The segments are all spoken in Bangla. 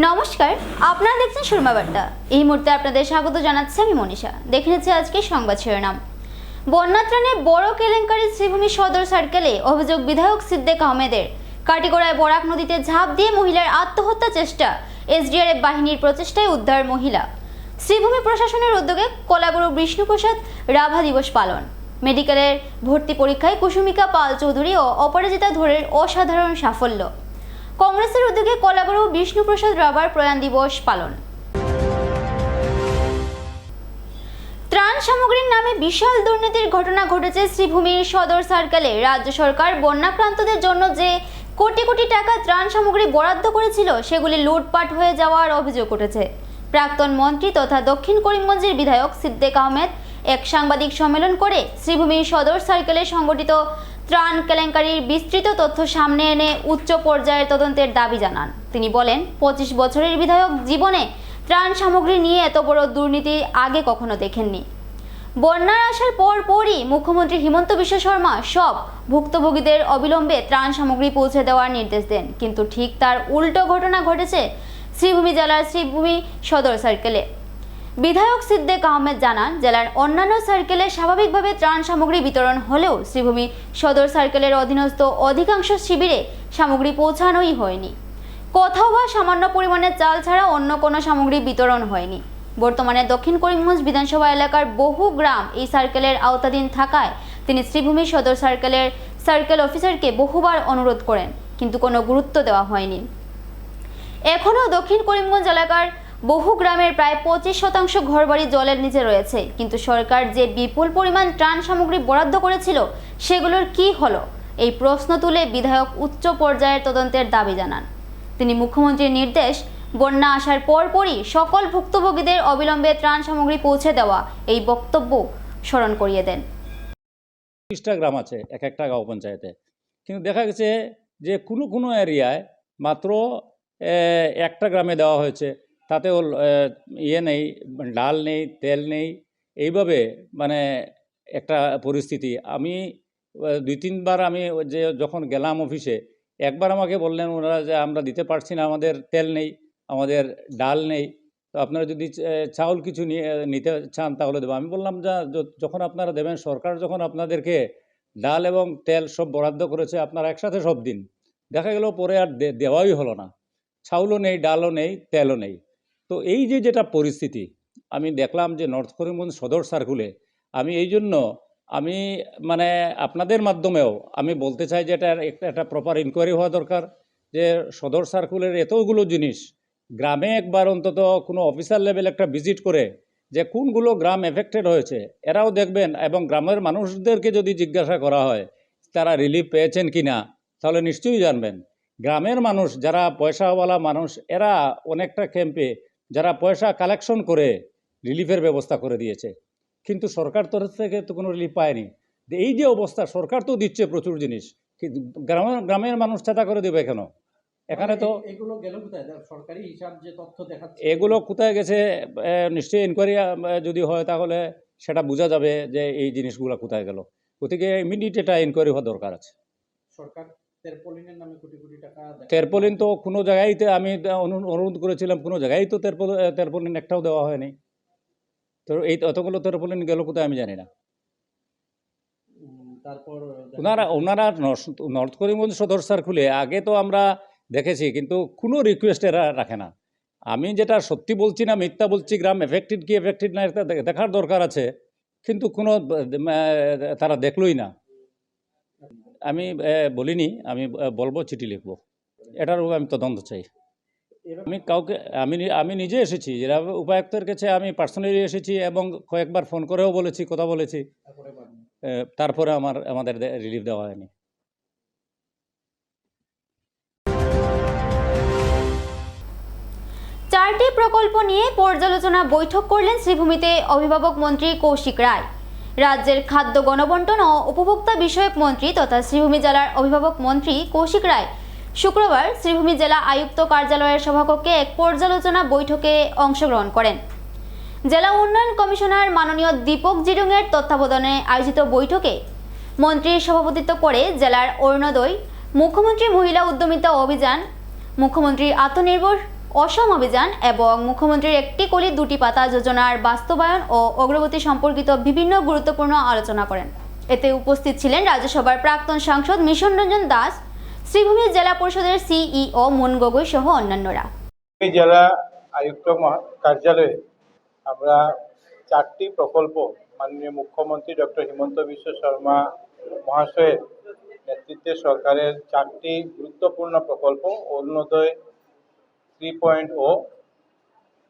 নমস্কার, আপনারা দেখছেন সুরমা বার্তা। এই মুহূর্তে আপনাদের স্বাগত জানাচ্ছি আমি মনীষা। দেখে নিচ্ছি আজকে সংবাদ শিরোনাম। বন্যাত্রাণে বড় কেলেঙ্কারি শ্রীভূমি সদর সার্কেলে অভিযোগ বিধায়ক সিদ্দিক আহমেদের। কাটিগড়ায় বরাক নদীতে ঝাঁপ দিয়ে মহিলার আত্মহত্যা চেষ্টা, এসডিআরএফ বাহিনীর প্রচেষ্টায় উদ্ধার মহিলা। শ্রীভূমি প্রশাসনের উদ্যোগে কলাগুরু বিষ্ণুপ্রসাদ রাভা দিবস পালন। মেডিকেলের ভর্তি পরীক্ষায় কুসুমিকা পাল চৌধুরী ও অপরাজিতা ধরের অসাধারণ সাফল্য। কংগ্রেসের উদ্যোগে কলাগুরু বিষ্ণুপ্রসাদ রাভার প্রয়াণ দিবস পালন। ত্রাণ সামগ্রীর নামে বিশাল দুর্নীতির ঘটনা ঘটেছে শ্রীভূমির সদর সার্কেলে। রাজ্য সরকার বন্যাক্রান্তদের জন্য যে কোটি কোটি টাকা ত্রাণ সামগ্রী বরাদ্দ করেছিল সেগুলি লুটপাট হয়ে যাওয়ার অভিযোগ উঠেছে। প্রাক্তন মন্ত্রী তথা দক্ষিণ করিমগঞ্জের বিধায়ক সিদ্দিক আহমেদ এক সাংবাদিক সম্মেলন করে শ্রীভূমির সদর সার্কেলে সংগঠিত ত্রাণ কেলেঙ্কারির বিস্তৃত তথ্য সামনে এনে উচ্চ পর্যায়ের তদন্তের দাবি জানান। তিনি বলেন, 25 বছরের বিধায়ক জীবনে ত্রাণ সামগ্রী নিয়ে এত বড় দুর্নীতি আগে কখনো দেখেননি। বন্যায় আসার পরই মুখ্যমন্ত্রী হিমন্ত বিশ্ব শর্মা সব ভুক্তভোগীদের অবিলম্বে ত্রাণ সামগ্রী পৌঁছে দেওয়ার নির্দেশ দেন, কিন্তু ঠিক তার উল্টো ঘটনা ঘটেছে শ্রীভূমি জেলার শ্রীভূমি সদর সার্কেলে। বিধায়ক সিদ্দিক আহমেদ জানান, জেলার অন্যান্য সার্কেলে স্বাভাবিকভাবে ত্রাণ সামগ্রী বিতরণ হলেও শ্রীভূমি সদর সার্কেলের অধীনস্থ অধিকাংশ শিবিরে সামগ্রী পৌঁছানোই হয়নি। কোথাও বা সামান্য পরিমাণে চাল ছাড়া অন্য কোনো সামগ্রী বিতরণ হয়নি। বর্তমানে দক্ষিণ করিমগঞ্জ বিধানসভা এলাকার বহু গ্রাম এই সার্কেলের আওতাধীন থাকায় তিনি শ্রীভূমি সদর সার্কেলের সার্কেল অফিসারকে বহুবার অনুরোধ করেন, কিন্তু কোনো গুরুত্ব দেওয়া হয়নি। এখনও দক্ষিণ করিমগঞ্জ এলাকার বহু গ্রামের প্রায় 25% ঘরবাড়ি জলের নিচে রয়েছে, কিন্তু সরকার যে বিপুল পরিমাণ ত্রাণ সামগ্রী বরাদ্দ করেছিল সেগুলোর কি হলো, এই প্রশ্ন তুলে বিধায়ক উচ্চ পর্যায়ের তদন্তের দাবি জানান। তিনি মুখ্যমন্ত্রীর নির্দেশ, বন্যা আসার পরপরই সকল ভুক্তভোগীদের অবিলম্বে ত্রাণ সামগ্রী পৌঁছে দেওয়া, এই বক্তব্য স্মরণ করিয়ে দেন। 30টা গ্রাম আছে এক একটা গাঁও পঞ্চায়েতে, কিন্তু দেখা গেছে যে কোনো এরিয়ায় মাত্র একটা গ্রামে দেওয়া হয়েছে, তাতেও নেই, ডাল নেই, তেল নেই, এইভাবে মানে একটা পরিস্থিতি। আমি 2-3বার আমি যে যখন গেলাম অফিসে, একবার আমাকে বললেন ওনারা যে আমরা দিতে পারছি না, আমাদের তেল নেই, আমাদের ডাল নেই, তো আপনারা যদি চাউল কিছু নিতে চান তাহলে দেবো। আমি বললাম যে যখন আপনারা দেবেন, সরকার যখন আপনাদেরকে ডাল এবং তেল সব বরাদ্দ করেছে, আপনারা একসাথে সব দিন। দেখা গেল পরে আর দেওয়াই হলো না, চাউলও নেই, ডালও নেই, তেলও নেই। তো এই যেটা পরিস্থিতি আমি দেখলাম যে নর্থ করিমগঞ্জ সদর সার্কুলে, আমি এই জন্য আমি মানে আপনাদের মাধ্যমেও আমি বলতে চাই যে একটা প্রপার ইনকোয়ারি হওয়া দরকার, যে সদর সার্কুলের এতগুলো জিনিস গ্রামে একবার অন্তত কোনো অফিসার লেভেল একটা ভিজিট করে যে কোনগুলো গ্রাম এফেক্টেড হয়েছে এরাও দেখবেন, এবং গ্রামের মানুষদেরকে যদি জিজ্ঞাসা করা হয় তারা রিলিফ পেয়েছেন কি না, তাহলে নিশ্চয়ই জানবেন। গ্রামের মানুষ যারা পয়সাওয়ালা মানুষ, এরা অনেকটা ক্যাম্পে যারা পয়সা কালেকশন করে রিলিফের ব্যবস্থা করে দিয়েছে, কিন্তু সরকার তরফ থেকে তো কোনো রিলিফ পায়নি। এই যে অবস্থা, সরকার তো দিচ্ছে প্রচুর জিনিস, কিন্তু গ্রামের মানুষ চেষ্টা করে দেবে কেন? এখানে তো এগুলো গেল কোথায়? সরকারি হিসাব যে তথ্য দেখাচ্ছে এগুলো কোথায় গেছে নিশ্চয়ই ইনকোয়ারি যদি হয় তাহলে সেটা বোঝা যাবে যে এই জিনিসগুলো কোথায় গেল। গতিকে ইমিডিয়েট এটা ইনকোয়ারি হওয়া দরকার আছে। সরকার তেরপলিনের নামে কোটি কোটি টাকা, তেরপলিন তো কোনো জায়গায়তে আমি অনুরোধ করেছিলাম, কোনো জায়গায় তো তেরপলিন একটাও দেওয়া হয়নি। তো এই অতগুলো তেরপলিন গেল কোথায় আমি জানি না। তারপর ওনারা নর্থ করিমগঞ্জ সদর সার্কুলে আগে তো আমরা দেখেছি, কিন্তু কোনো রিকোয়েস্ট এরা রাখে না। আমি যেটা সত্যি বলছি না মিথ্যা বলছি, গ্রাম এফেক্টেড কি এফেক্টেড না এটা দেখার দরকার আছে, কিন্তু কোনো তারা দেখলই না। আমি বলিনি, আমি বলবো, চিঠি লিখবো, এটার উপর আমি তদন্ত চাই। আমি কাউকে আমি নিজে এসেছি, যারা উপায়ুক্তের কাছে আমি পার্সোনালি এসেছি এবং কয়েকবার ফোন করেও বলেছি, কথা বলেছি, তারপরে আমাদের রিলিফ দেওয়া হয়নি। চারটি প্রকল্প নিয়ে পর্যালোচনা বৈঠক করলেন শ্রীভূমিতে অভিভাবক মন্ত্রী কৌশিক রায়। রাজ্যের খাদ্য গণবণ্টন ও উপভোক্তা বিষয়ক মন্ত্রী তথা শ্রীভূমি জেলার অভিভাবক মন্ত্রী কৌশিক রায় শুক্রবার শ্রীভূমি জেলা আয়ুক্ত কার্যালয়ের সভাকক্ষে এক পর্যালোচনা বৈঠকে অংশগ্রহণ করেন। জেলা উন্নয়ন কমিশনার মাননীয় দীপক জিরুংয়ের তত্ত্বাবধানে আয়োজিত বৈঠকে মন্ত্রীর সভাপতিত্ব করে জেলার অরুণোদয়, মুখ্যমন্ত্রী মহিলা উদ্যমিতা অভিযান, মুখ্যমন্ত্রী আত্মনির্ভর অসম অভিযান এবং মুখ্যমন্ত্রীর একটি কলি দুটি পাতা যোজনার বাস্তবায়ন ও অগ্রগতি সম্পর্কিত বিভিন্ন গুরুত্বপূর্ণ আলোচনা করেন। এতে উপস্থিত ছিলেন রাজ্যসভার প্রাক্তন সাংসদ মিশন রঞ্জন দাস, শ্রীভূমি জেলা পরিষদের সিইও মুন গগৈ সহ অন্যান্যরা। জেলা আয়ুক্ত কার্যালয়ে আমরা 4টি প্রকল্প মাননীয় মুখ্যমন্ত্রী ডক্টর হিমন্ত বিশ্ব শর্মা মহাশয়ের নেতৃত্বে সরকারের 4টি গুরুত্বপূর্ণ প্রকল্প অরুণোদয় 3.0,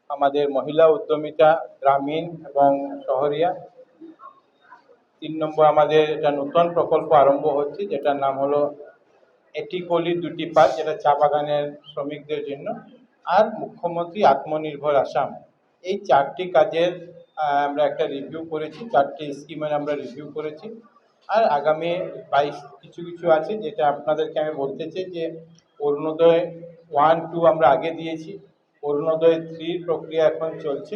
আমাদের মহিলা উদ্যমিতা গ্রামীণ এবং শহরিয়া, 3 নম্বর আমাদের একটা নতুন প্রকল্প আরম্ভ হচ্ছে যেটার নাম হলো একটি কলি দুটি পাত, যেটা চা বাগানের শ্রমিকদের জন্য, আর মুখ্যমন্ত্রী আত্মনির্ভর আসাম। এই 4টি কাজের আমরা একটা রিভিউ করেছি, 4টি স্কিমের আমরা রিভিউ করেছি। আর আগামী 22 কিছু আছে যেটা আপনাদেরকে আমি বলতে চাই যে অরুণোদয় 1, 2 আমরা আগে দিয়েছি, অরুণোদয় 3 প্রক্রিয়া এখন চলছে,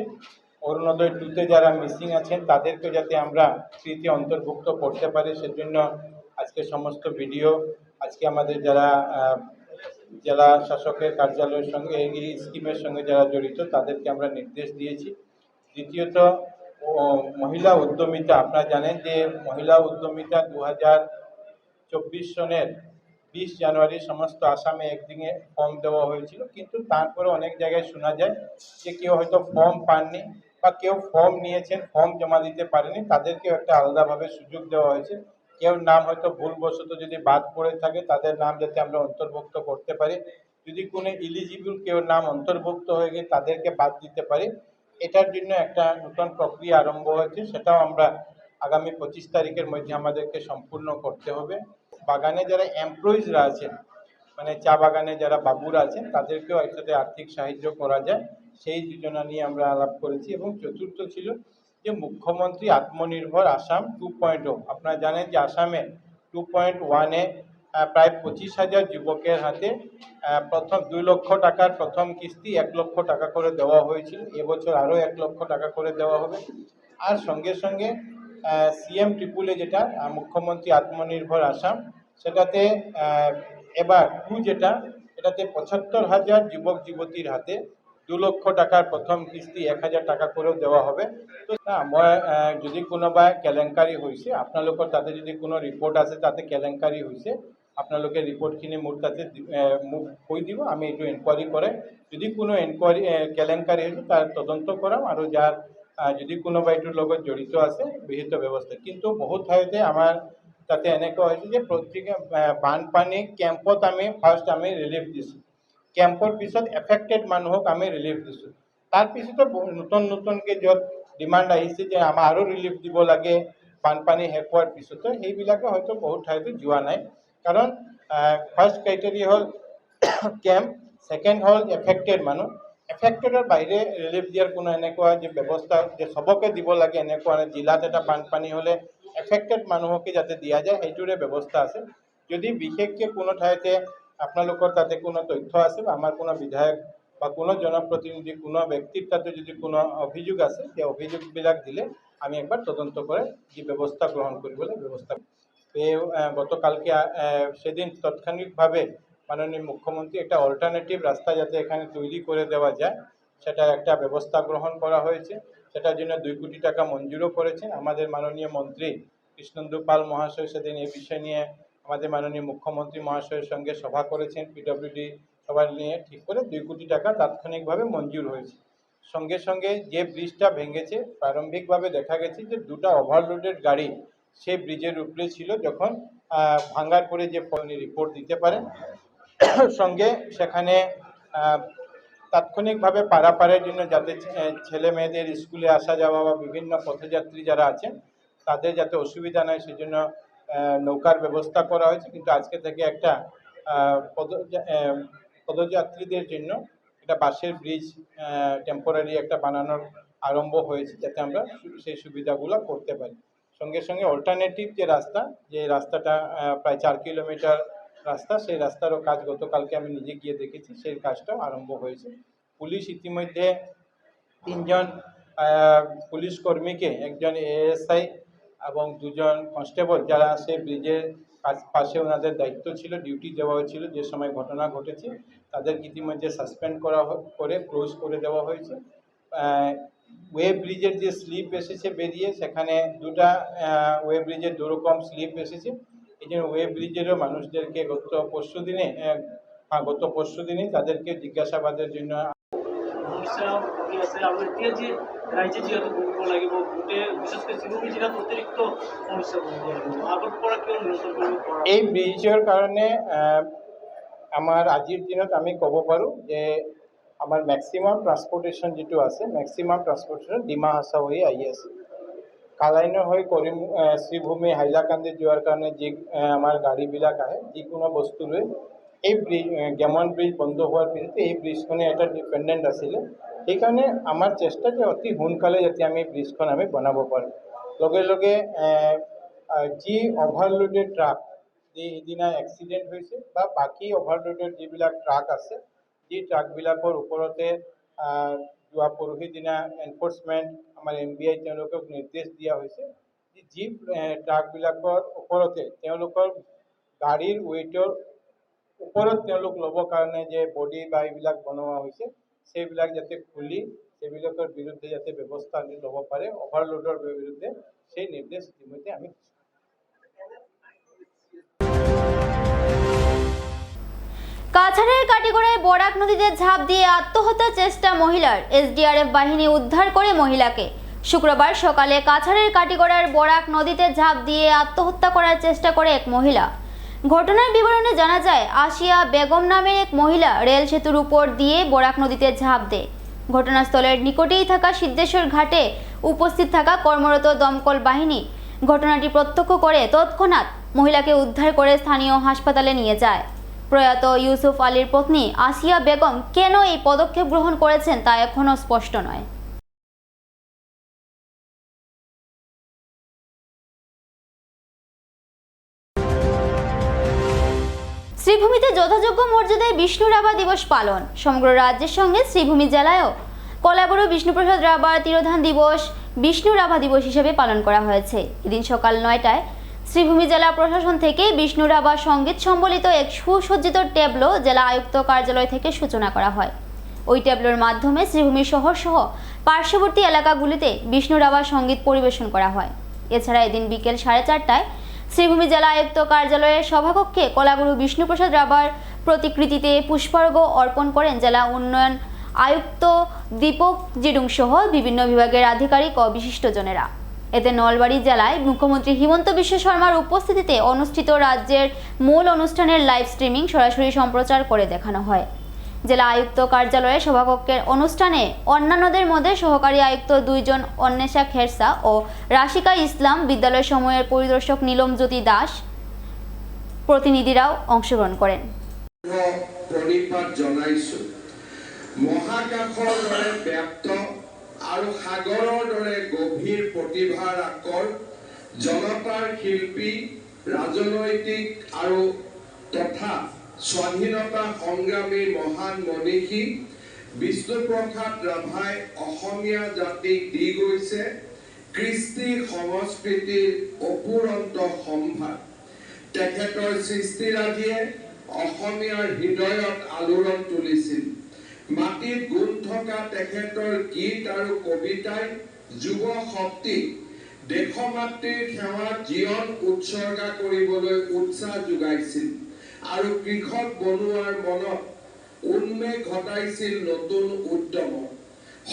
অরুণোদয় 2তে যারা মিসিং আছেন তাদেরকে যাতে আমরা 3তে অন্তর্ভুক্ত করতে পারি সেজন্য আজকে সমস্ত ভিডিও আজকে আমাদের যারা জেলা শাসকের কার্যালয়ের সঙ্গে এই স্কিমের সঙ্গে যারা জড়িত তাদেরকে আমরা নির্দেশ দিয়েছি। দ্বিতীয়ত মহিলা উদ্যমিতা, আপনারা জানেন যে মহিলা উদ্যমিতা 2024 সনের 20 জানুয়ারি সমস্ত আসামে একদিনে ফর্ম দেওয়া হয়েছিল, কিন্তু তারপরে অনেক জায়গায় শোনা যায় যে কেউ হয়তো ফর্ম পাননি বা কেউ ফর্ম নিয়েছেন ফর্ম জমা দিতে পারেনি, তাদেরকেও একটা আলাদাভাবে সুযোগ দেওয়া হয়েছে। কেউ নাম হয়তো ভুলবশত যদি বাদ পড়ে থাকে তাদের নাম যাতে আমরা অন্তর্ভুক্ত করতে পারি, যদি কোনো ইলিজিবল কেউ নাম অন্তর্ভুক্ত হয়ে গিয়ে তাদেরকে বাদ দিতে পারি, এটার জন্য একটা নতুন প্রক্রিয়া আরম্ভ হয়েছে, সেটাও আমরা আগামী 25 তারিখের মধ্যে আমাদেরকে সম্পূর্ণ করতে হবে। বাগানে যারা এমপ্লয়িজরা আছেন, মানে চা বাগানে যারা বাবুরা আছেন তাদেরকেও একসাথে আর্থিক সাহায্য করা যায়, সেই যোজনা নিয়ে আমরা আলাপ করেছি। এবং চতুর্থ ছিল যে মুখ্যমন্ত্রী আত্মনির্ভর আসাম 2.0। আপনারা জানেন যে আসামে 2.1-এ প্রায় 25,000 যুবকের হাতে প্রথম 2 লক্ষ টাকার প্রথম কিস্তি 1 লক্ষ টাকা করে দেওয়া হয়েছিল, এবছর আরও 1 লক্ষ টাকা করে দেওয়া হবে। আর সঙ্গে সঙ্গে সিএম ট্রিপুলে যেটা মুখ্যমন্ত্রী আত্মনির্ভর আসাম, সেটাতে এবার 2 যেটা, এটাতে 75,000 যুবক যুবতীর হাতে 2 লক্ষ টাকার প্রথম কিস্তি 1,000 টাকা করেও দেওয়া হবে। তো মই যদি কোনোবা কেলেংকাৰী হৈছে, আপোনালোকৰ তাতে যদি কোনো রিপোর্ট আছে তাতে কেলেংকাৰী হৈছে, আপোনালোকে রিপোর্টখিনি মোৰ তাতে মোক কৈ দিব, আমি এইটো এনকোয়ারি কৰে, যদি কোনো কেলেংকাৰী হৈছে তাৰ তদন্ত কৰাম, আৰু যাৰ যদি কোনোবা এইটোৰ লগত জড়িত আছে বিহিত ব্যৱস্থা। কিন্তু বহুত ঠাইতে আমাৰ তাতে এনেকুৱা হৈছে যে প্ৰত্যেক বানপানী কেম্পত আমি ফাৰ্ষ্ট আমি ৰিলিফ দিছোঁ, কেম্পৰ পিছত এফেক্টেড মানুহক আমি ৰিলিফ দিছোঁ, তাৰপিছতো নতুনকৈ য'ত ডিমাণ্ড আহিছে যে আমাৰ আৰু ৰিলিফ দিব লাগে বানপানী শেষ হোৱাৰ পিছতো, সেইবিলাকে হয়তো বহুত ঠাইতো যোৱা নাই। কাৰণ ফাৰ্ষ্ট ক্ৰাইটেৰিয়া হ'ল কেম্প, ছেকেণ্ড হ'ল এফেক্টেড মানুহ, এফেক্টেডৰ বাহিৰে ৰিলিফ দিয়াৰ কোনো এনেকুৱা যে ব্যৱস্থা যে সবকে দিব লাগে এনেকুৱা জিলাত এটা বানপানী হ'লে এফেক্টেড মানুহকে যাতে দিয়া যায় সেইটোৰে ব্যৱস্থা আছে। যদি বিশেষকৈ কোনো ঠাইতে আপোনালোকৰ তাতে কোনো তথ্য আছে বা আমাৰ কোনো বিধায়ক বা কোনো জনপ্রতিনিধি কোনো ব্যক্তির তাতে যদি কোনো অভিযোগ আছে সেই অভিযোগবিলাক দিলে আমি একবার তদন্ত করে যে ব্যবস্থা গ্রহণ কৰিবলৈ ব্যবস্থা। গতকালকে সেদিন তাৎক্ষণিকভাবে মাননীয় মুখ্যমন্ত্রী একটা অল্টারনেটিভ রাস্তা যাতে এখানে তৈরি করে দেওয়া যায় সেটা একটা ব্যবস্থা গ্রহণ করা হয়েছে, সেটার জন্য 2 কোটি টাকা মঞ্জুরও করেছেন আমাদের মাননীয় মন্ত্রী কৃষ্ণেন্দু পাল মহাশয়। সেদিন এই বিষয় নিয়ে আমাদের মাননীয় মুখ্যমন্ত্রী মহাশয়ের সঙ্গে সভা করেছেন, পিডব্লিউডি সবার নিয়ে ঠিক করে 2 কোটি টাকা তাৎক্ষণিকভাবে মঞ্জুর হয়েছে। সঙ্গে সঙ্গে যে ব্রিজটা ভেঙেছে প্রারম্ভিকভাবে দেখা গেছে যে 2টা ওভারলোডেড গাড়ি সেই ব্রিজের উপরে ছিল, যখন ভাঙার পরে যে রিপোর্ট দিতে পারেন সঙ্গে সেখানে তাৎক্ষণিকভাবে পারাপারের জন্য যাতে ছেলে মেয়েদের স্কুলে আসা যাওয়া বা বিভিন্ন পথযাত্রী যারা আছেন তাদের যাতে অসুবিধা নয় সেজন্য নৌকার ব্যবস্থা করা হয়েছে। কিন্তু আজকে থেকে একটা পদযাত্রীদের জন্য একটা বাসের ব্রিজ টেম্পোরারি একটা বানানোর আরম্ভ হয়েছে যাতে আমরা সেই সুবিধাগুলো করতে পারি। সঙ্গে সঙ্গে অল্টারনেটিভ যে রাস্তাটা প্রায় 4 কিলোমিটার রাস্তা, সেই রাস্তারও কাজ গতকালকে আমি নিজে গিয়ে দেখেছি, সেই কাজটাও আরম্ভ হয়েছে। পুলিশ ইতিমধ্যে 3 জন পুলিশ কর্মীকে, একজন এএসআই এবং 2 জন কনস্টেবল যারা সেই ব্রিজের পাশে ওনাদের দায়িত্ব ছিল, ডিউটি দেওয়া হয়েছিল। যে সময় ঘটনা ঘটেছে তাদের ইতিমধ্যে সাসপেন্ড করে ক্লোজ করে দেওয়া হয়েছে। ওয়ে ব্রিজের যে স্লিপ এসেছে বেরিয়ে, সেখানে দুটা ওয়ে ব্রিজের দুরকম স্লিপ এসেছে। এই জন্য ওয়ে ব্রিজেরও মানুষদেরকে গত পরশু দিনে তাদেরকে জিজ্ঞাসাবাদের জন্য সমস্যা কি আছে আমরা এতিয়া যে ৰাইজে যিহেতু ভুগিব লাগিব, গোটেই বিশেষকৈ চিমুখী জিলাত অতিৰিক্ত সমস্যা ভুগিব লাগিব, আগৰ পৰা কিয় নিয়ন্ত্ৰণ কৰিব পৰা এই ব্ৰিজৰ কাৰণে আমাৰ আজিৰ দিনত আমি ক'ব পাৰোঁ যে আমাৰ মেক্সিমাম ট্ৰান্সপৰ্টেশ্যন যিটো আছে, মেক্সিমাম ট্ৰান্সপৰ্টেশ্যন ডিমা হাছাও হৈ আহি আছে। কালাইনৰ হৈ শ্ৰীভূমি হাইলাকান্দি যোৱাৰ কাৰণে যি আমাৰ গাড়ীবিলাক আহে, যিকোনো বস্তু লৈ এই গেমন ব্ৰিজ বন্ধ হোৱাৰ পিছতে এই ব্ৰিজখনে এটা ডিপেণ্ডেণ্ট আছিলে। সেইকাৰণে আমাৰ চেষ্টা যে অতি সোনকালে যাতে আমি ব্ৰিজখন আমি বনাব পাৰোঁ। লগে লগে যি অভাৰলোডেড ট্ৰাক, যি সিদিনা এক্সিডেণ্ট হৈছে বা বাকী অভাৰলোডেড যিবিলাক ট্ৰাক আছে, যি ট্ৰাকবিলাকৰ ওপৰতে যোৱা পৰহি দিনা এনফৰ্চমেণ্ট আমাৰ MBI তেওঁলোকক নিৰ্দেশ দিয়া হৈছে যি ট্ৰাকবিলাকৰ ওপৰতে তেওঁলোকৰ গাড়ীৰ ৱেইটৰ ওপৰত তেওঁলোক ল'বৰ কাৰণে যে বডি বা এইবিলাক বনোৱা হৈছে, সেইবিলাক যাতে খুলি সেইবিলাকৰ বিৰুদ্ধে যাতে ব্যৱস্থা ল'ব পাৰে, অভাৰলোডৰ বিৰুদ্ধে সেই নিৰ্দেশ ইতিমধ্যে আমি কাছাড়ের কাটিগড়ায় বরাক নদীতে ঝাঁপ দিয়ে আত্মহত্যার চেষ্টা মহিলার, SDRF বাহিনী উদ্ধার করে মহিলাকে। শুক্রবার সকালে কাছাড়ের কাটিগড়ার বরাক নদীতে ঝাঁপ দিয়ে আত্মহত্যা করার চেষ্টা করে এক মহিলা। ঘটনার বিবরণে জানা যায়, আসিয়া বেগম নামের এক মহিলা রেল সেতুর উপর দিয়ে বরাক নদীতে ঝাঁপ দেয়। ঘটনাস্থলের নিকটেই থাকা সিদ্ধেশ্বর ঘাটে উপস্থিত থাকা কর্মরত দমকল বাহিনী ঘটনাটি প্রত্যক্ষ করে তৎক্ষণাৎ মহিলাকে উদ্ধার করে স্থানীয় হাসপাতালে নিয়ে যায়। প্রয়াত ইউসুফ আলীর পত্নী আসিয়া বেগম কেন এই পদক্ষেপ গ্রহণ করেছেন তা এখনও স্পষ্ট নয়। শ্রীভূমিতে যথাযোগ্য মর্যাদায় বিষ্ণু রাভা দিবস পালন। সমগ্র রাজ্যের সঙ্গে শ্রীভূমি জেলায়ও কলাবড় বিষ্ণুপ্রসাদ রাভার তিরোধান দিবস বিষ্ণু রাভা দিবস হিসেবে পালন করা হয়েছে। এদিন সকাল 9টায় শ্রীভূমি জেলা প্রশাসন থেকে বিষ্ণু রাভা সঙ্গীত সম্বলিত এক সুসজ্জিত ট্যাবলো জেলা আয়ুক্ত কার্যালয় থেকে সূচনা করা হয়। ওই ট্যাবলোর মাধ্যমে শ্রীভূমি শহর সহ পার্শ্ববর্তী এলাকাগুলিতে বিষ্ণু রাভা সঙ্গীত পরিবেশন করা হয়। এছাড়া এদিন বিকেল 4:30টায় শ্রীভূমি জেলা আয়ুক্ত কার্যালয়ের সভাকক্ষে কলাগুরু বিষ্ণুপ্রসাদ রাভার প্রতিকৃতিতে পুষ্পার্ঘ্য অর্পণ করেন জেলা উন্নয়ন আয়ুক্ত দীপক জিডুং সহ বিভিন্ন বিভাগের আধিকারিক ও বিশিষ্টজনেরা। এতে নলবাড়ী জেলায় মুখ্যমন্ত্রী হিমন্ত বিশ্ব শর্মার উপস্থিতিতে অনুষ্ঠিত রাজ্যের মূল অনুষ্ঠানের লাইভ স্ট্রিমিং সরাসরি সম্প্রচার করে দেখানো হয়। জেলা আয়ুক্ত কার্যালয়ের সভাকক্ষের অনুষ্ঠানে অন্যান্যদের মধ্যে সহকারী আয়ুক্ত 2 জন অন্বেষা খেরসা ও রাশিকা ইসলাম, বিদ্যালয় সমূহের পরিদর্শক নীলম জ্যোতি দাস প্রতিনিধিরাও অংশগ্রহণ করেন। মহাকাশৰ দৰে ব্যাপ্ত আৰু সাগৰৰ দৰে গভীৰ প্ৰতিভাৰ আকৰ জনতাৰ শিল্পী, ৰাজনৈতিক আৰু তথা স্বাধীনতা সংগ্ৰামী মহান মনীষী বিষ্ণুপ্ৰসাদ ৰাভাই অসমীয়া জাতিক দি গৈছে কৃষ্টি সংস্কৃতিৰ অপুৰন্ত সম্ভাৰ। তেখেতৰ সৃষ্টিৰাজিয়ে অসমীয়াৰ হৃদয়ত আলোড়ন তুলিছিল। মাটিত গুণ থকা তেখেতৰ গীত আৰু কবিতাই যুৱ শক্তিক দেশমাতৃৰ সেৱাত জীৱন উৎসৰ্গা কৰিবলৈ উৎসাহ যোগাইছিল আৰু কৃষক বনোৱাৰ মনত উন্মেষ ঘটাইছিল নতুন উদ্যমৰ।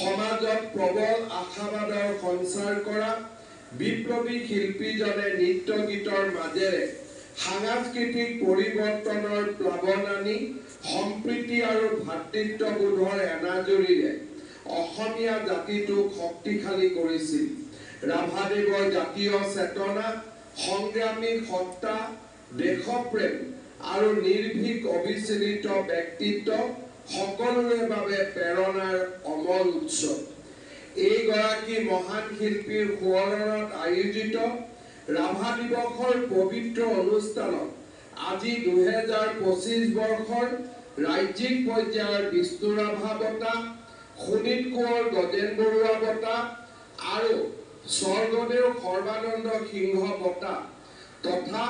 সমাজত প্ৰবল আশাবাদৰ সঞ্চাৰ কৰা বিপ্লৱী শিল্পীজনে নৃত্য গীতৰ মাজেৰে সাংস্কৃতিক পৰিৱৰ্তনৰ প্লাৱন আনি সম্প্ৰীতি আৰু ভাতৃত্ববোধৰ এনাজৰীৰে অসমীয়া জাতিটোক শক্তিশালী কৰিছিল। ৰাভাদেৱৰ জাতীয় চেতনা, সংগ্ৰামী সত্তা, দেশপ্ৰেম আৰু নিৰ্ভীক অবিচলিত ব্যক্তিত্ব সকলোৰে বাবে প্ৰেৰণাৰ অমল উৎস। এইগৰাকী মহান শিল্পীৰ সোঁৱৰণত আয়োজিত ৰাভা দিৱসৰ পবিত্ৰ অনুষ্ঠানত আজি 2025 বৰ্ষৰ ৰাজ্যিক পৰ্যায়ৰ বিষ্ণু ৰাভা বঁটা, সুনীত কোঁৱৰ গজেন বৰুৱা বঁটা আৰু স্বৰ্গদেউ সৰ্বানন্দ সিংহ বঁটা তথা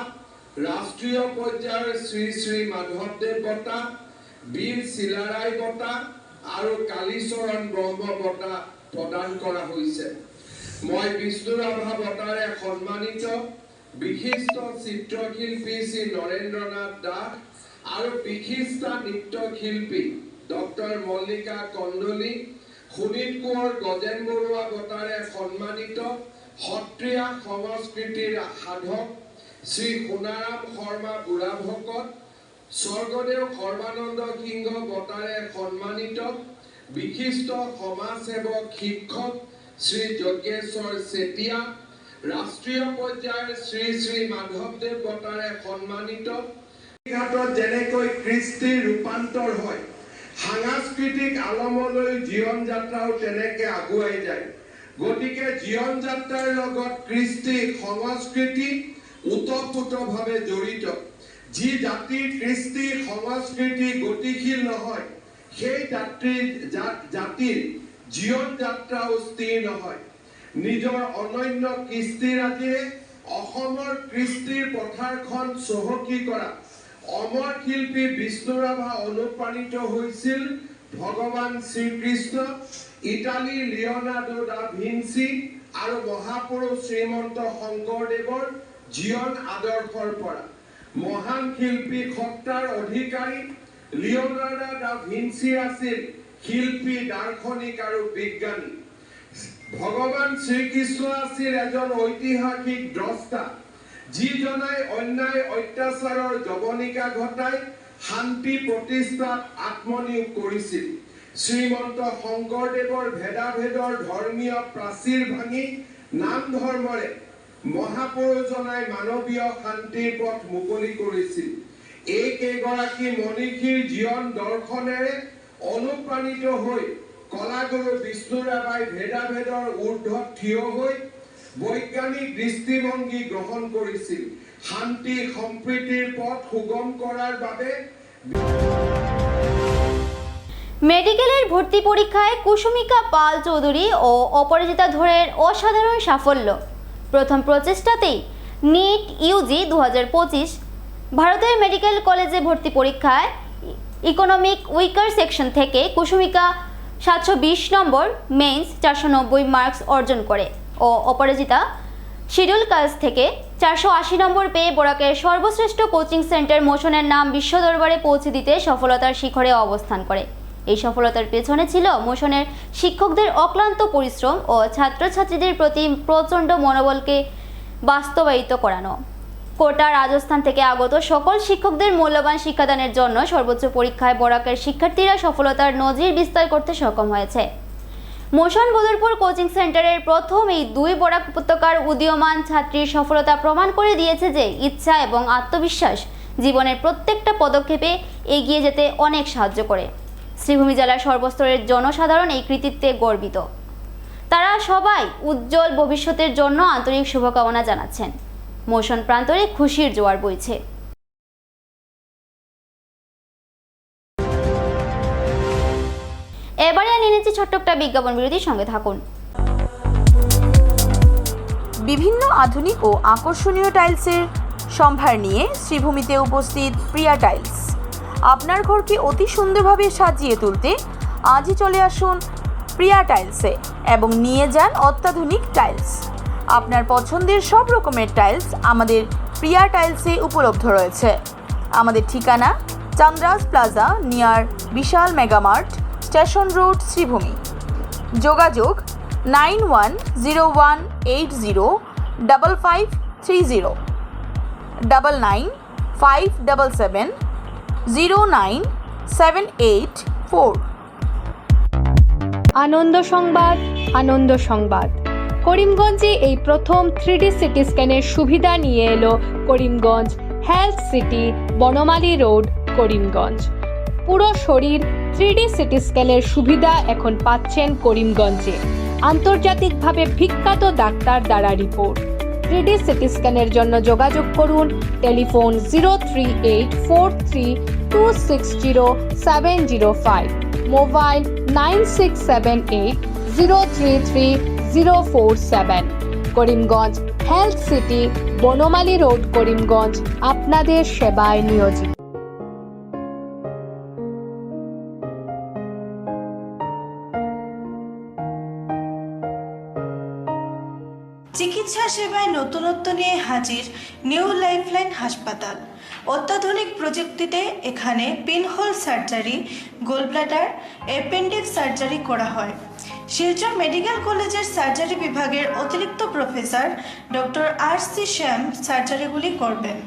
ৰাষ্ট্ৰীয় পৰ্যায়ৰ শ্ৰী শ্ৰী মাধৱদেৱ বঁটা, বীৰ চিলাৰায় বঁটা আৰু কালীচৰণ ব্ৰহ্ম বঁটা প্ৰদান কৰা হৈছে। মই বিষ্ণুৰাভা বঁটাৰে সন্মানিত বিশিষ্ট চিত্ৰশিল্পী শ্ৰী নৰেন্দ্ৰনাথ দাস আৰু বিশিষ্ট নৃত্যশিল্পী ডক্টৰ মল্লিকা কণ্ডলী, সুনীল কোঁৱৰ গজেন বৰুৱা বঁটাৰে সন্মানিত সত্ৰীয়া সংস্কৃতিৰ সাধক শ্ৰী সোণাৰাম শৰ্মা বুঢ়াভকত, স্বৰ্গদেউ সৰ্বানন্দ সিংহ বঁটাৰে সন্মানিত বিশিষ্ট সমাজসেৱক শিক্ষক শ্ৰী যজ্ঞেশ্বৰ চেতিয়া, ৰাষ্ট্ৰীয় পৰ্যায়ৰ শ্ৰী শ্ৰী মাধৱদেৱ বঁটাৰে সন্মানিত। ঘাটত যেনেকৈ কৃষ্টিৰ ৰূপান্তৰ হয়, সাংস্কৃতিক আলমলৈ জীৱন যাত্ৰাও তেনেকে আগুৱাই যায়। গতিকে জীৱন যাত্ৰাৰ লগত কৃষ্টি সংস্কৃতি ওতঃপ্ৰোতভাৱে জড়িত। যি জাতিৰ কৃষ্টি সংস্কৃতি গতিশীল নহয়, সেই জাতিৰ জীৱন যাত্ৰাও স্থিৰ নহয়। নিজৰ অনন্য কৃষ্টিৰাজিৰে অসমৰ কৃষ্টিৰ পথাৰখন চহকী কৰা অমৰ শিল্পী বিষ্ণুৰাভা অনুপ্ৰাণিত হৈছিল ভগৱান শ্ৰীকৃষ্ণ, ইটালীৰ লিঅ'নাৰ্ডো দা ভিঞ্চি আৰু মহাপুৰুষ শ্ৰীমন্ত শংকৰদেৱৰ জীৱন আদৰ্শৰ পৰা। মহান শিল্পী সত্তাৰ অধিকাৰী লিঅ'নাৰ্ডো দা ভিঞ্চি আছিল শিল্পী, দাৰ্শনিক আৰু বিজ্ঞানী। ভগৱান শ্ৰীকৃষ্ণ আছিল এজন ঐতিহাসিক দ্ৰষ্টা, যিজনাই অন্যায় অত্যাচাৰৰ জৱনিকা ঘটাই শান্তি প্ৰতিষ্ঠাত আত্মনিয়োগ কৰিছিল। শ্ৰীমন্ত শংকৰদেৱৰ ভেদাভেদৰ ধৰ্মীয় প্ৰাচীৰ ভাঙি নাম ধৰ্মৰে মহাপুৰুষজনাই মানৱীয় শান্তিৰ পথ মুকলি কৰিছিল। এই কেইগৰাকী মনীষীৰ জীৱন দৰ্শনেৰে অনুপ্ৰাণিত হৈ কলাগুৰু বিষ্ণুৰাভাই ভেদাভেদৰ ঊৰ্ধত থিয় হৈ বৈজ্ঞানিক দৃষ্টিভংগী গ্ৰহণ কৰিছিল। শান্তি সম্প্ৰীতিৰ পথ সুগম কৰাৰ বাবে মেডিকেলের ভর্তি পরীক্ষায় কুসুমিকা পাল চৌধুরী ও অপরাজিতা ধরের অসাধারণ সাফল্য। প্রথম প্রচেষ্টাতেই নিট ইউজি 2025 ভারতের মেডিকেল কলেজে ভর্তি পরীক্ষায় ইকোনমিক উইকার সেকশন থেকে কুসুমিকা 720 নম্বর, মেইনস 490 মার্কস অর্জন করে ও অপরাজিতা শিডিউল কাস্ট থেকে 480 নম্বর পেয়ে বরাকের সর্বশ্রেষ্ঠ কোচিং সেন্টার মোশনের নাম বিশ্ব দরবারে পৌঁছে দিতে সফলতার শিখরে অবস্থান করে। এই সফলতার পেছনে ছিল মোশনের শিক্ষকদের অক্লান্ত পরিশ্রম ও ছাত্রছাত্রীদের প্রতি প্রচণ্ড মনোবলকে বাস্তবায়িত করানো। কোটা রাজস্থান থেকে আগত সকল শিক্ষকদের মূল্যবান শিক্ষাদানের জন্য সর্বোচ্চ পরীক্ষায় বরাকের শিক্ষার্থীরা সফলতার নজির বিস্তার করতে সক্ষম হয়েছে। মোশন বদরপুর কোচিং সেন্টারের প্রথম এই 2 বরাক উপত্যকার উদীয়মান ছাত্রীর সফলতা প্রমাণ করে দিয়েছে যে ইচ্ছা এবং আত্মবিশ্বাস জীবনের প্রত্যেকটা পদক্ষেপে এগিয়ে যেতে অনেক সাহায্য করে। শ্রীভূমি জেলার সর্বস্তরের জনসাধারণ এই কৃতিত্বে গর্বিত। তারা সবাই উজ্জ্বল ভবিষ্যতের জন্য আন্তরিক শুভকামনা জানাচ্ছেন। মোশন প্রান্তরে খুশির জোয়ার বইছে। এবারে নিয়ে নিচ্ছি ছোট্ট একটা বিজ্ঞাপন বিরতির সঙ্গে থাকুন। বিভিন্ন আধুনিক ও আকর্ষণীয় টাইলসের সম্ভার নিয়ে শ্রীভূমিতে উপস্থিত প্রিয়া টাইলস। আপনার ঘরকে অতি সুন্দরভাবে সাজিয়ে তুলতে আজই চলে আসুন প্রিয়া টাইলসে এবং নিয়ে যান অত্যাধুনিক টাইলস। আপনার পছন্দের সব রকমের টাইলস আমাদের প্রিয়া টাইলসে উপলব্ধ রয়েছে। আমাদের ঠিকানা চান্দ্রাস প্লাজা নিয়ার বিশাল মেগামার্ট, স্টেশন রোড, শ্রীভূমি। যোগাযোগ 9101805530 9957709784। আনন্দ সংবাদ, আনন্দ সংবাদ। করিমগঞ্জে এই প্রথম 3D সিটি স্ক্যানের সুবিধা নিয়ে এলো Karimganj health city, Banamali road, Karimganj. পুরো শরীর 3D সিটি স্ক্যানের সুবিধা এখন পাচ্ছেন করিমগঞ্জে। আন্তর্জাতিকভাবে বিখ্যাত ডাক্তার দ্বারা রিপোর্ট। 3D সিটি স্ক্যানের জন্য যোগাযোগ করুন telephone 03846270705, mobile 9678033047। Karimganj health city, Banamali road, Karimganj আপনাদের সেবায় নিয়োজিত। চিকিৎসা সেবায় নতুনত্ব নিয়ে হাজির নিউ লাইফলাইন হাসপাতাল। অত্যাধুনিক প্রযুক্তিতে এখানে pinhole surgery, gallbladder, appendix surgery করা হয়। শিলচর মেডিকেল কলেজের সার্জারি বিভাগের অতিরিক্ত প্রফেসর ডক্টর RC শ্যাম সার্জারিগুলি করবেন।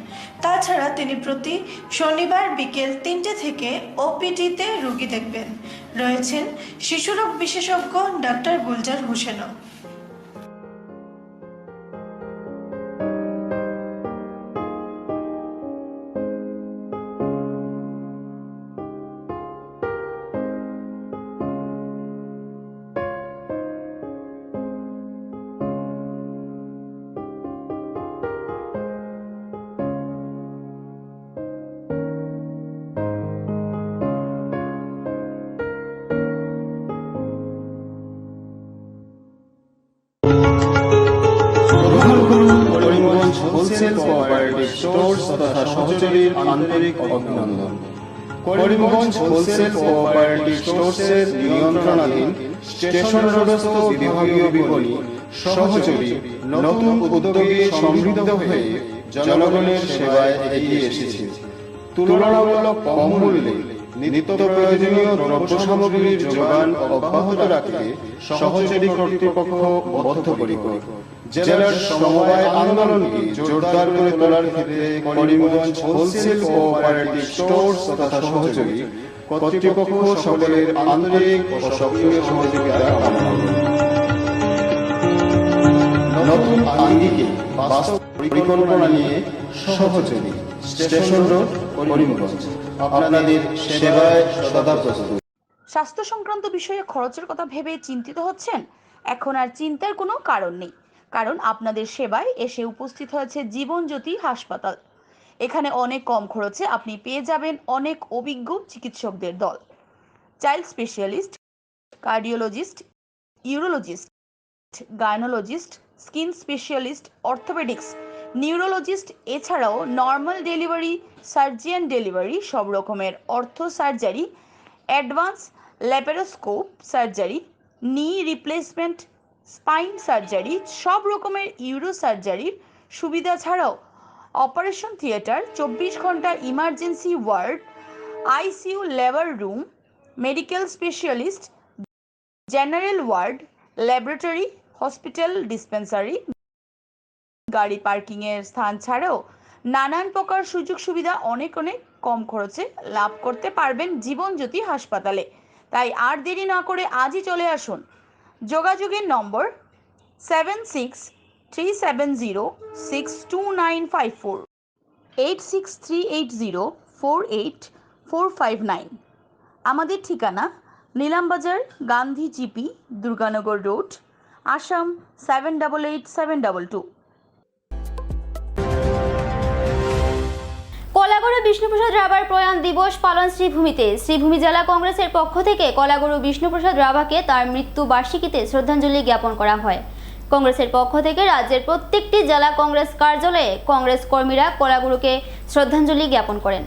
তাছাড়া তিনি প্রতি শনিবার বিকেল 3টে থেকে OPD-তে রোগী দেখবেন। রয়েছেন শিশুরোগ বিশেষজ্ঞ ডাক্তার গুলজার হোসেনও। করিমগঞ্জ হোলসেল কোঅপারেটিভ স্টোর্স তথা সহযোগীর আন্তরিক অভিনন্দন। করিমগঞ্জ হোলসেল কোঅপারেটিভ স্টোর্সের নিয়ন্ত্রণাধীন স্টেশন রোডস্থ বিভাগীয় বিপণী সহযোগী নতুন উদ্যোগে সমৃদ্ধ হয়ে জনগণের সেবায় এগিয়ে এসেছে। তুলনামূলক কম মূল্যে নিত্য প্রয়োজনীয় দ্রব্য সামগ্রীর যোগান অব্যাহত রাখতে সহযোগী কর্তৃপক্ষ বদ্ধপরিকর। জেলার সমবায় আন্দোলনকে জোরদার করে তোলার ক্ষেত্রে করিমগঞ্জ হোলসেল কোঅপারেটিভ স্টোর্স তথা সহযোগী কর্তৃপক্ষ সকলের আন্তরিক ও সক্রিয় সহযোগিতা কামনা করে। নতুন আঙ্গিকে বাস্তব পরিকল্পনা নিয়ে সহযোগী স্টেশন রোড, করিমগঞ্জ আপনাদের সেবায় সদা প্রস্তুত। স্বাস্থ্য সংক্রান্ত বিষয়ে খরচের কথা ভেবে চিন্তিত হচ্ছেন? এখন আর চিন্তার কোনো কারণ নেই, কারণ আপনাদের সেবায় এসে উপস্থিত হয়েছে জীবনজ্যোতি হাসপাতাল। এখানে অনেক কম খরচে আপনি পেয়ে যাবেন অনেক অভিজ্ঞ চিকিৎসকদের দল। Child specialist, cardiologist, urologist, gynaecologist, skin specialist, orthopaedics, neurologist, এছাড়াও নর্মাল ডেলিভারি, সার্জিয়ান ডেলিভারি, সব রকমের ortho surgery, advance laparoscope surgery, knee replacement, spine surgery, সব রকমের ইউরো সার্জারির সুবিধা ছাড়াও অপারেশন থিয়েটার, 24 ঘন্টা emergency ward, ICU labour room, medical specialist, general ward, laboratory, hospital dispensary, গাড়ি পার্কিংয়ের স্থান ছাড়াও নানান প্রকার সুযোগ সুবিধা অনেক কম খরচে লাভ করতে পারবেন জীবনজ্যোতি হাসপাতালে। তাই আর দেরি না করে আজই চলে আসুন। যোগাযোগের নম্বর 7637062954, 8638048459। আমাদের ঠিকানা নীলামবাজার, গান্ধী জিপি, দুর্গানগর রোড, আসাম 788722। কলাগুরু বিষ্ণুপ্রসাদ রাভার প্রয়াণ দিবস পালন শ্রীভূমিতে। শ্রীভূমি জেলা কংগ্রেসের পক্ষ থেকে কলাগুরু বিষ্ণুপ্রসাদ রাভাকে তার মৃত্যু বার্ষিকীতে শ্রদ্ধাঞ্জলি জ্ঞাপন করা হয়। কংগ্রেসের পক্ষ থেকে রাজ্যের প্রত্যেকটি জেলা কংগ্রেস কার্যালয়ে কংগ্রেস কর্মীরা কলাগুরুকে শ্রদ্ধাঞ্জলি জ্ঞাপন করেন।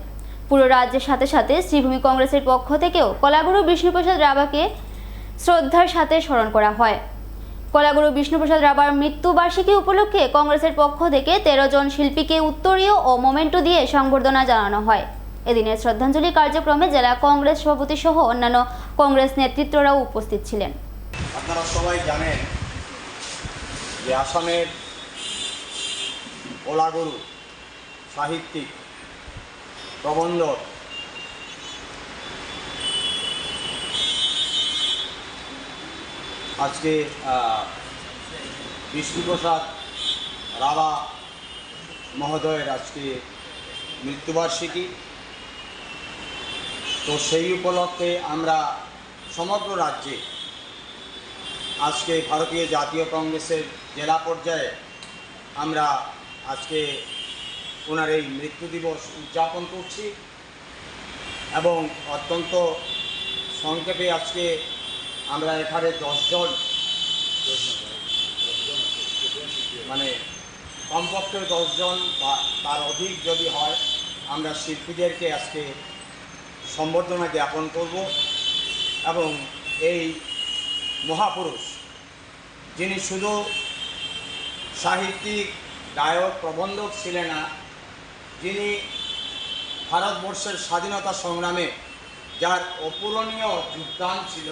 পুরো রাজ্যের সাথে সাথে শ্রীভূমি কংগ্রেসের পক্ষ থেকেও কলাগুরু বিষ্ণুপ্রসাদ রাভাকে শ্রদ্ধার সাথে স্মরণ করা হয়। কলাগুরু বিষ্ণুপ্রসাদ রাভার মৃত্যু বার্ষিকী উপলক্ষে কংগ্রেসের পক্ষ থেকে 13 জন শিল্পীকে উত্তরীয় ও মোমেন্টো দিয়ে সংবর্ধনা জানানো হয়। এদিনের শ্রদ্ধাঞ্জলি কার্যক্রমে জেলা কংগ্রেস সভাপতি সহ অন্যান্য কংগ্রেস নেতৃত্বরাও উপস্থিত ছিলেন। আপনারা সবাই জানেন যে আসামের কলাগুরু সাহিত্যিক, প্রবন্ধক আজকে বিষ্ণুপ্রসাদ রাভা মহোদয়ের আজকে মৃত্যুবার্ষিকী। তো সেই উপলক্ষে আমরা সমগ্র রাজ্যে আজকে ভারতীয় জাতীয় কংগ্রেসের জেলা পর্যায়ে আমরা আজকে ওনার এই মৃত্যু দিবস উদযাপন করছি এবং অত্যন্ত সংক্ষেপে আজকে আমরা এখানে 10 জন মানে কমপক্ষে 10 জন বা তার অধিক যদি হয়, আমরা শিল্পীদেরকে আজকে সম্বর্ধনা জ্ঞাপন করব। এবং এই মহাপুরুষ, যিনি শুধু সাহিত্যিক, গায়ক, প্রবন্ধক ছিলেন না, যিনি ভারতবর্ষের স্বাধীনতা সংগ্রামে যার অপূরণীয় যোগদান ছিল,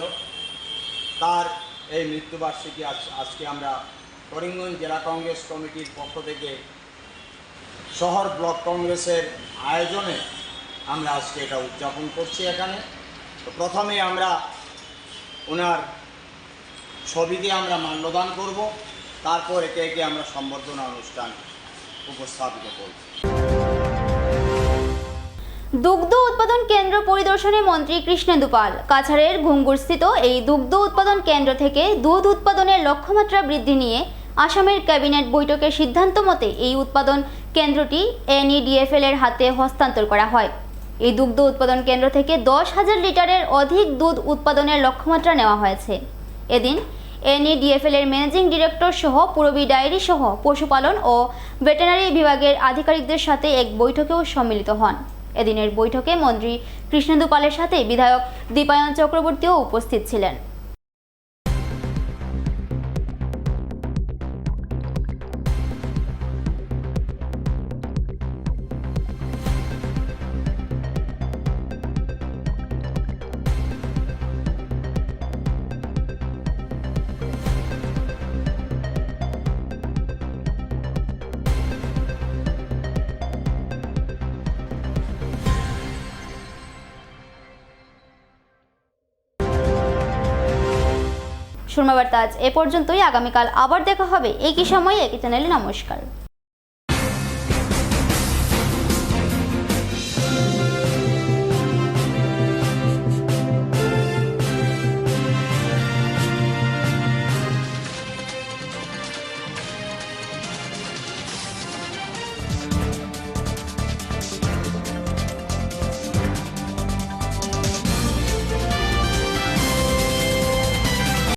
তার এই মৃত্যুবার্ষিকী আজকে আমরা করিমগঞ্জ জেলা কংগ্রেস কমিটির পক্ষ থেকে শহর ব্লক কংগ্রেসের আয়োজনে আমরা আজকে এটা উদযাপন করছি এখানে। তো প্রথমে আমরা ওনার ছবিতে আমরা মাল্যদান করব, তারপর একে একে আমরা সম্বর্ধনা অনুষ্ঠান উপস্থাপিত করব। দুগ্ধ উৎপাদন কেন্দ্র পরিদর্শনে মন্ত্রী কৃষ্ণেন্দু পাল। কাছাড়ের ঘুঙ্গুরস্থিত এই দুগ্ধ উৎপাদন কেন্দ্র থেকে দুধ উৎপাদনের লক্ষ্যমাত্রা বৃদ্ধি নিয়ে আসামের ক্যাবিনেট বৈঠকের সিদ্ধান্ত মতে এই উৎপাদন কেন্দ্রটি NEDFL এর হাতে হস্তান্তর করা হয়। এই দুগ্ধ উৎপাদন কেন্দ্র থেকে 10,000 লিটারের অধিক দুধ উৎপাদনের লক্ষ্যমাত্রা নেওয়া হয়েছে। এদিন NEDFL এর ম্যানেজিং ডিরেক্টর সহ পুরবী ডায়েরি সহ পশুপালন ও ভেটেরিনারি বিভাগের আধিকারিকদের সাথে এক বৈঠকেও সম্মিলিত হন। এদিনের বৈঠকে মন্ত্রী কৃষ্ণেন্দু পালের সাথে বিধায়ক দীপায়ন চক্রবর্তীও উপস্থিত ছিলেন। সুরমা বার্তা আজ এ পর্যন্তই। আগামীকাল আবার দেখা হবে একই সময়ে একই চ্যানেলে। নমস্কার।